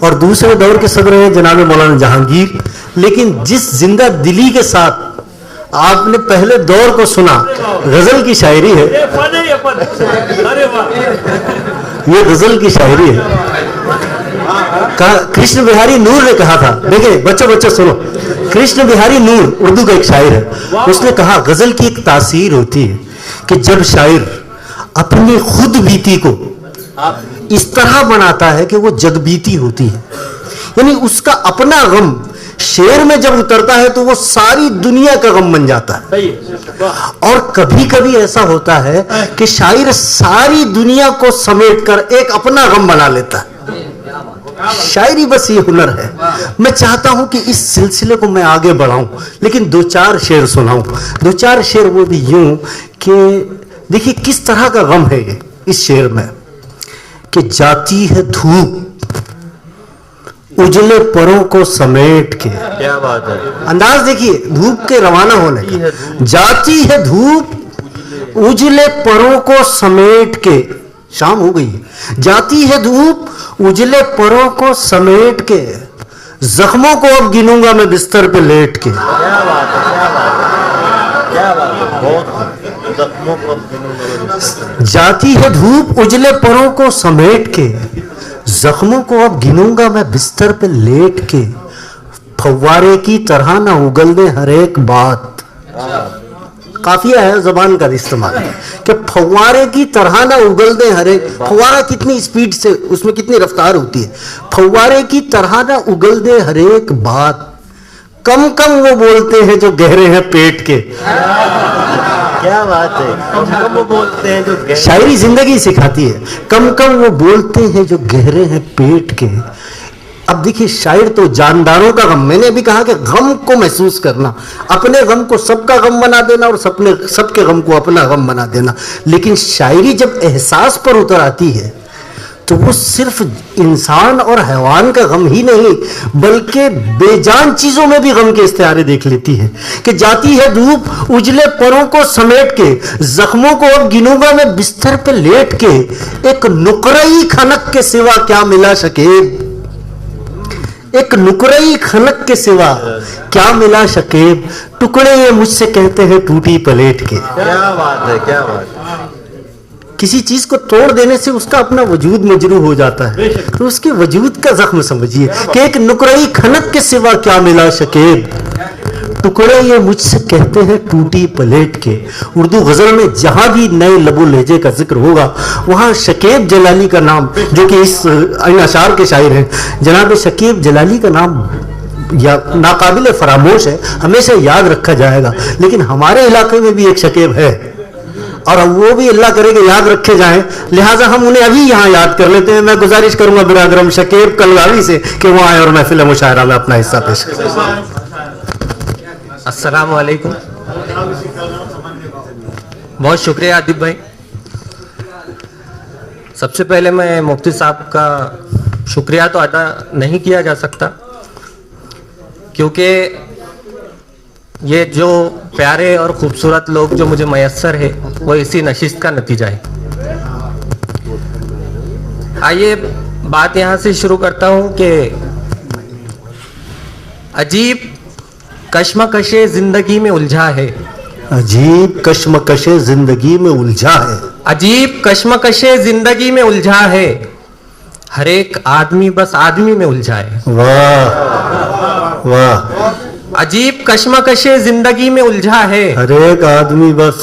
और दूसरे दौर के सदर हैं जनाब मौलाना जहांगीर। लेकिन जिस जिंदा दिली के साथ आपने पहले दौर को सुना, गजल की शायरी है, ये गजल की शायरी है। कृष्ण बिहारी नूर ने कहा था, देखिए बच्चों सुनो, कृष्ण बिहारी नूर उर्दू का एक शायर है, उसने कहा गजल की एक तासीर होती है कि जब शायर अपनी खुद बीती को इस तरह बनाता है कि वो जगबीती होती है, यानी उसका अपना गम शेर में जब उतरता है तो वो सारी दुनिया का गम बन जाता है। और कभी कभी ऐसा होता है कि शायर सारी दुनिया को समेटकर एक अपना गम बना लेता है। शायरी बस ये हुनर है। मैं चाहता हूं कि इस सिलसिले को मैं आगे बढ़ाऊं, लेकिन दो चार शेर सुनाऊं। दो चार शेर वो भी यूं कि देखिए किस तरह का गम है ये इस शेर में, कि जाती है धूप उजले परों को समेट के। क्या बात है, अंदाज देखिए धूप के रवाना होने का। जाती है धूप उजले परों को समेट के, शाम हो गई, जाती है धूप उजले परों को समेट के, जख्मों को अब गिनूंगा मैं बिस्तर पे लेट के। क्या बात है, क्या बात है, क्या बात है, बहुत जख्मों को अब गिनूंगा। जाती है धूप उजले परों को समेट के, जख्मों को अब गिनूंगा मैं बिस्तर पे लेट के, फव्वारे की तरह ना उगलने हर एक बात। काफिया है जबान का इस्तेमाल कि फव्वारे की तरह ना उगल दे हर एक। फव्वारा कितनी स्पीड से, उसमें कितनी रफ्तार होती है। फव्वारे की तरह ना उगल दे हर एक बात, कम कम वो बोलते हैं जो गहरे हैं पेट के। क्या बात है, कम कम वो बोलते हैं जो शायरी जिंदगी सिखाती है, कम कम वो बोलते हैं जो गहरे हैं पेट के। अब देखिए शायर तो जानदारों का गम, मैंने अभी कहा कि गम को महसूस करना, अपने गम को सबका गम बना देना और सबके गम को अपना गम बना देना। लेकिन शायरी जब एहसास पर उतर आती है तो वो सिर्फ इंसान और हैवान का गम ही नहीं बल्कि बेजान चीजों में भी गम के इस्तिआरे देख लेती है कि जाती है धूप उजले परों को समेट के, जख्मों को अब गिनूंगा मैं बिस्तर पे लेट के, एक नुकरई खनक के सिवा क्या मिला सके, एक नुकरई खनक के सिवा क्या मिला सके, टुकड़े ये मुझसे कहते हैं टूटी प्लेट के। क्या बात है, क्या बात है। किसी चीज को तोड़ देने से उसका अपना वजूद मजरू हो जाता है, तो उसके वजूद का जख्म समझिए कि एक नुकरई खनक के सिवा क्या मिला सके, टुकड़े ये मुझसे कहते हैं टूटी प्लेट के। उर्दू गजल में जहां भी नए लबो लहजे का जिक्र होगा वहां शकीब जलाली का नाम, जो कि इस अशार के शायर हैं, जनाब शकीब जलाली का नाम या नाकाबिल फरामोश है, हमेशा याद रखा जाएगा। लेकिन हमारे इलाके में भी एक शकीब है और वो भी अल्लाह करे कि याद रखे जाएं, लिहाजा हम उन्हें अभी यहाँ याद कर लेते हैं। मैं गुजारिश करूंगा बिरादरम शकीब कलगावी से कि वो आए और महफिल मुशायरा में अपना हिस्सा पेश करें। अस्सलाम वालेकुम। बहुत शुक्रिया आदिब भाई। सबसे पहले मैं मुफ्ती साहब का शुक्रिया तो अदा नहीं किया जा सकता, क्योंकि ये जो प्यारे और खूबसूरत लोग जो मुझे मयस्सर है वो इसी नशिस्त का नतीजा है। आइए बात यहाँ से शुरू करता हूँ कि अजीब कश्मकशे जिंदगी में उलझा है, अजीब कश्मकशे जिंदगी में उलझा है, अजीब कश्मकशे जिंदगी में उलझा है, हर एक आदमी बस आदमी में उलझा है। वाह वाह। अजीब कश्मकशे जिंदगी में उलझा है, हर एक आदमी बस,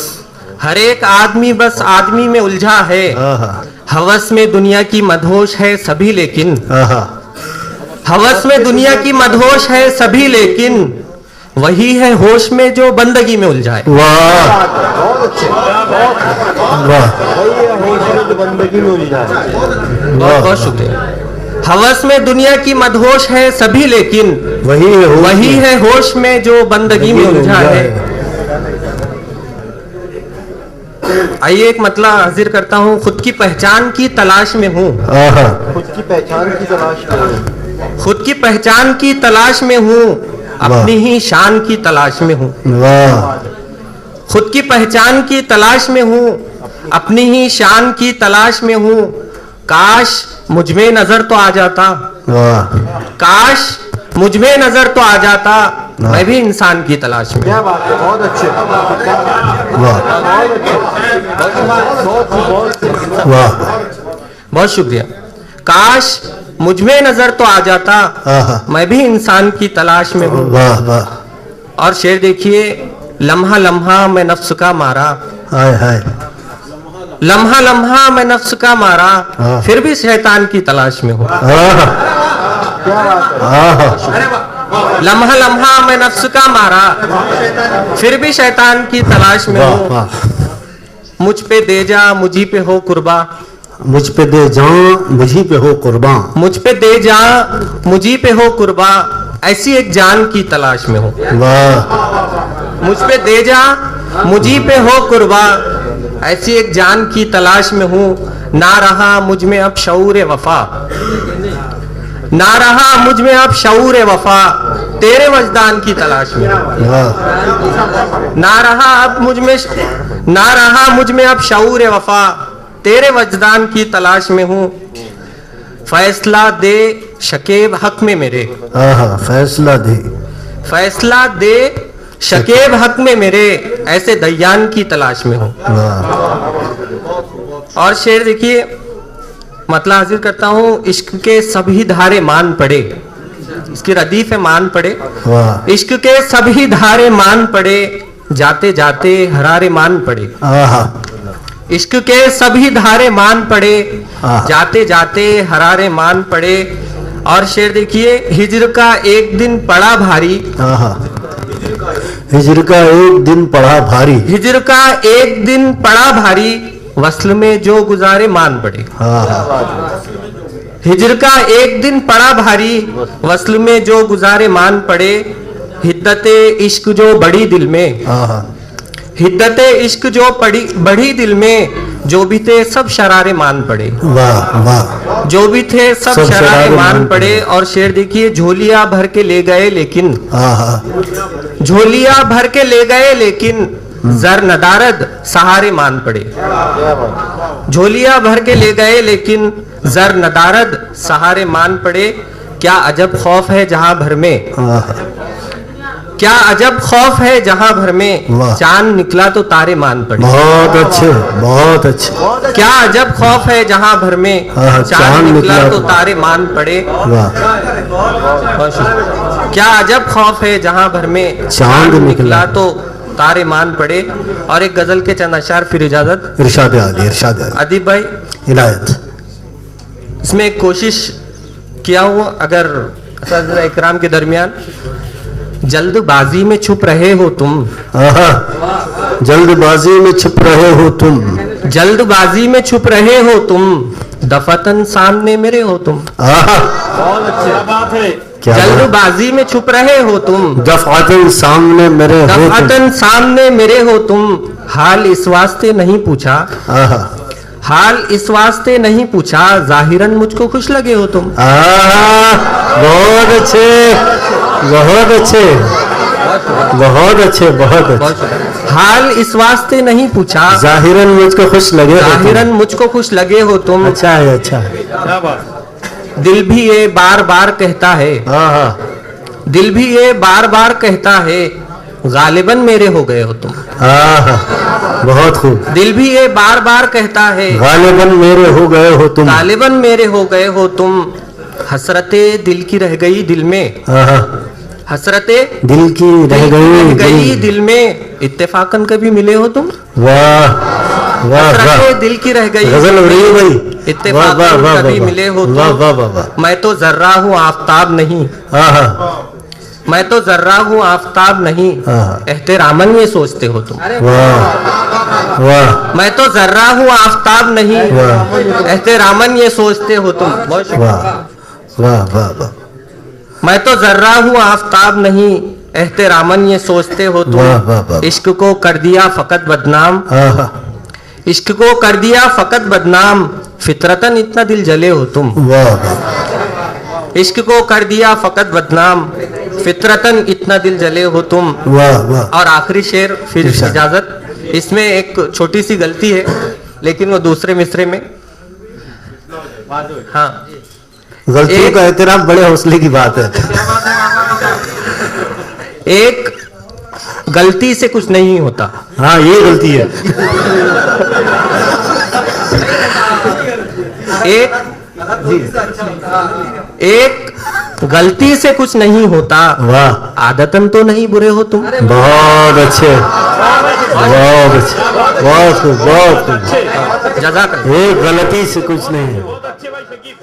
हर एक आदमी बस आदमी में उलझा है, हवस में दुनिया की मदहोश है सभी लेकिन, हवस में दुनिया की मदहोश है सभी लेकिन, वही है होश में जो बंदगी में उलझा है। वाह वाह, बंदगी में उलझा है। बहुत बहुत शुक्रिया। हवस में दुनिया की मदहोश है सभी लेकिन, वही है होश में जो बंदगी में उलझा है। आइए एक मतला हाजिर करता हूँ। खुद की पहचान की तलाश में हूँ, खुद की पहचान की तलाश में हूँ, खुद की पहचान की तलाश में हूँ, अपनी ही शान की तलाश में हूँ। खुद की पहचान की तलाश में हूँ, अपनी ही शान की तलाश में हूँ, काश मुझ में नजर तो आ जाता, वाह काश मुझ में नजर तो आ जाता, मैं भी इंसान की तलाश में। क्या बात है, बहुत अच्छे, वाह वाह बहुत शुक्रिया। काश मुझ में नजर तो आ जाता, आहा, मैं भी इंसान की तलाश में हूँ। वाह वाह। और शेर देखिए, लम्हा लम्हा मैं नफ्स का मारा, हाय हाय। लम्हा लम्हा मैं नफ्स का मारा, हाँ। फिर भी शैतान की तलाश में हूँ। आहा, क्या बात है, आहा, लम्हा लम्हा मैं नफ्स का मारा, फिर भी शैतान की तलाश में वाह हूँ। वाह। मुझ पे दे जा, मुझी पे हो कुर्बा, मुझ पे दे जान, मुझी पे हो कुर्बान। मुझ पे दे जा, मुझी पे हो कुर्बा, ऐसी एक जान की तलाश में हूँ। वाह मुझ पे दे जा, मुझी पे हो कुर्बा, ऐसी एक जान की तलाश में हूँ। ना रहा मुझ में अब शऊर वफा, ना रहा मुझ में अब शऊर वफा, तेरे वजदान की तलाश में हूँ। वाह ना रहा अब मुझ में, ना रहा मुझ में अब शऊर वफा, तेरे वजदान की तलाश में हूँ। फैसला दे शकीब हक में मेरे, आहा, फैसला दे। फैसला दे शकीब हक में मेरे, ऐसे दयान की तलाश में हूँ। वाह और शेर देखिए, मतलब हाजिर करता हूँ, इश्क के सभी धारे मान पड़े, इसकी रदीफ है मान पड़े। वाह इश्क के सभी धारे मान पड़े, जाते जाते हरारे मान पड़े। आहा, इश्क के सभी धारे मान पड़े, हाँ। जाते जाते हरारे मान पड़े। और शेर देखिए, हिज्र का एक दिन पड़ा भारी, आहा, हिजर का एक दिन पड़ा भारी। हिज्र का एक दिन पड़ा भारी, वस्ल में जो गुजारे मान पड़े। आहा, हिज्र का एक दिन पड़ा भारी, वस्ल में जो गुजारे मान पड़े। हिद्दते इश्क जो बड़ी दिल में, आहा, हिद्दते इश्क जो बढ़ी दिल में, जो भी थे सब शरारे मान पड़े। वाह वाह। जो भी थे सब सब शरारे शरारे मान मान पड़े। और शेर देखिए, झोलियां भर के ले गए लेकिन, आहा, झोलियां भर के ले गए लेकिन, जर नदारद सहारे मान पड़े। झोलियां भर के ले गए लेकिन, जर नदारद सहारे मान पड़े। क्या अजब खौफ है जहां भर में, आहा, क्या अजब खौफ है जहां भर में, वाह। चांद निकला तो तारे मान पड़े। बहुत अच्छे बहुत अच्छे। क्या अजब खौफ है जहां भर में, हाँ, चांद निकला तो तारे मान पड़े। वाह क्या अजब खौफ है जहां भर में, चांद निकला तो तारे मान पड़े। और एक गजल के चंद अशार, फिर इजाजत। इरशाद आली, इरशाद आली, अदीब भाई, इनायत। इसमें एक कोशिश किया हूं, अगर असद इकराम के दरमियान, जल्दबाजी में छुप रहे हो तुम, आहा, जल्दबाजी में छुप रहे हो तुम, जल्दबाजी में छुप रहे हो तुम, दफतन सामने मेरे हो तुम। आहा, बहुत अच्छे, क्या बात है, क्या बात। जल्दबाजी में छुप रहे हो तुम, दफातन सामने मेरे हो तुम। दफतन सामने मेरे हो तुम, हाल इस वास्ते नहीं पूछा, आहा, हाल इस वास्ते नहीं पूछा, जाहिरन मुझको खुश लगे हो तुम। आहा, बहुत अच्छे बहुत अच्छे बहुत अच्छे बहुत अच्छे। हाल इस वास्ते नहीं पूछा, जाहिरन मुझको खुश लगे हो तुम। जाहिरन मुझको खुश लगे हो तुम। अच्छा है अच्छा है। क्या बात, दिल भी ये बार बार कहता है, आहा, दिल भी ये बार बार कहता है, गालिबन मेरे हो गए हो तुम। आहा, बहुत खूब। दिल भी ये बार बार कहता है, गालिबन मेरे हो गए हो तुम। गालिबन मेरे हो गए हो तुम। हसरते दिल की रह गई दिल में, आहा, हसरते दिल की रह रह गई गई। दिल में, इत्तेफाकन कभी मिले हो तुम। वाह वाह हसरते वाह। दिल की रह गई गजल हो रही है भाई। वाह वाह इत्तेफाकन वाह कभी वाह मिले हो वाह वाह तुम। वाह वाह। मैं तो जर्रा हूँ आफ्ताब नहीं, आहा, मैं तो जर्रा हूँ आफ्ताब नहीं, हाँ। एहतरामन ये सोचते हो तुम। वाह वाह मैं तो जर्रा हूँ आफ्ताब नहीं, वाह। एहतरामन ये सोचते हो तुम। बहुत शुक्रिया। वाह वाह वाह वाह। मैं तो जर्रा हूँ आफ्ताब नहीं, एहतरामन ये सोचते हो वाह, वाह, वाह। तुम। इश्क को कर दिया फकत बदनाम, आहा, इश्क को कर दिया फकत बदनाम, फितरतन इतना दिल जले हो तुम। वाह वाह इश्क को कर दिया फकत बदनाम, फितरतन इतना दिल जले हो तुम। वाह वाह। और आखिरी शेर, फिर इरशाद। इजाजत। इसमें एक छोटी सी गलती है, लेकिन वो दूसरे मिसरे में, हाँ, गलतियों का एहतराम बड़े हौसले की बात है। एक गलती से कुछ नहीं होता। हाँ, ये गलती है। एक गलती से कुछ नहीं होता। वाह, आदतन तो नहीं बुरे हो तुम। बहुत अच्छे, बहुत अच्छे, बहुत खूब, बहुत खूब। जज़ाकल्लाह। एक गलती से कुछ नहीं है। बहुत अच्छे भाई शकीब।